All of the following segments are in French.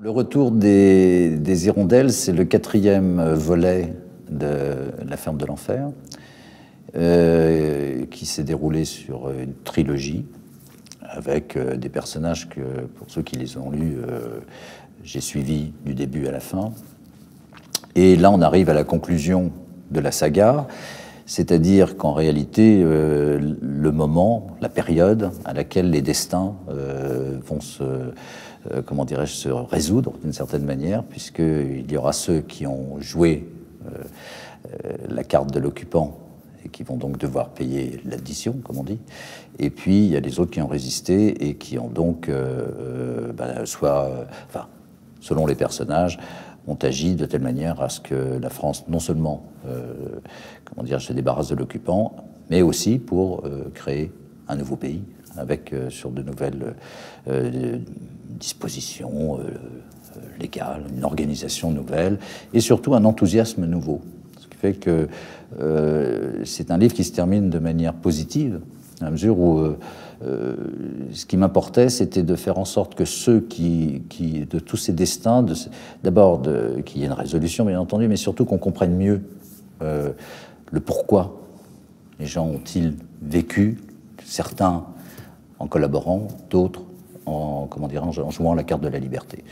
Le retour des hirondelles, c'est le 4e volet de La Ferme de l'Enfer, qui s'est déroulé sur une trilogie, avec des personnages que, pour ceux qui les ont lus, j'ai suivi du début à la fin. Et là, on arrive à la conclusion de la saga, c'est-à-dire qu'en réalité, le moment, la période à laquelle les destins vont comment dirais-je, se résoudre d'une certaine manière, puisqu'il y aura ceux qui ont joué la carte de l'occupant et qui vont donc devoir payer l'addition, comme on dit. Et puis, il y a les autres qui ont résisté et qui ont donc, enfin, selon les personnages, ont agi de telle manière à ce que la France, non seulement comment dire, se débarrasse de l'occupant, mais aussi pour créer un nouveau pays, avec sur de nouvelles dispositions légales, une organisation nouvelle, et surtout un enthousiasme nouveau. Ce qui fait que c'est un livre qui se termine de manière positive, à mesure où ce qui m'importait, c'était de faire en sorte que ceux de tous ces destins, d'abord qu'il y ait une résolution, bien entendu, mais surtout qu'on comprenne mieux le pourquoi les gens ont-ils vécu, certains en collaborant, d'autres en, comment dire, en jouant la carte de la liberté.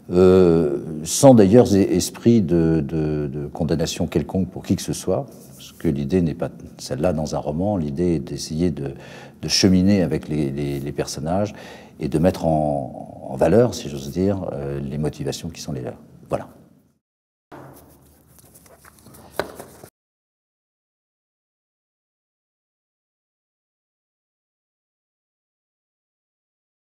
Sans d'ailleurs esprit de condamnation quelconque pour qui que ce soit, parce que l'idée n'est pas celle-là dans un roman, l'idée est d'essayer de cheminer avec les personnages et de mettre en valeur, si j'ose dire, les motivations qui sont les leurs. Voilà.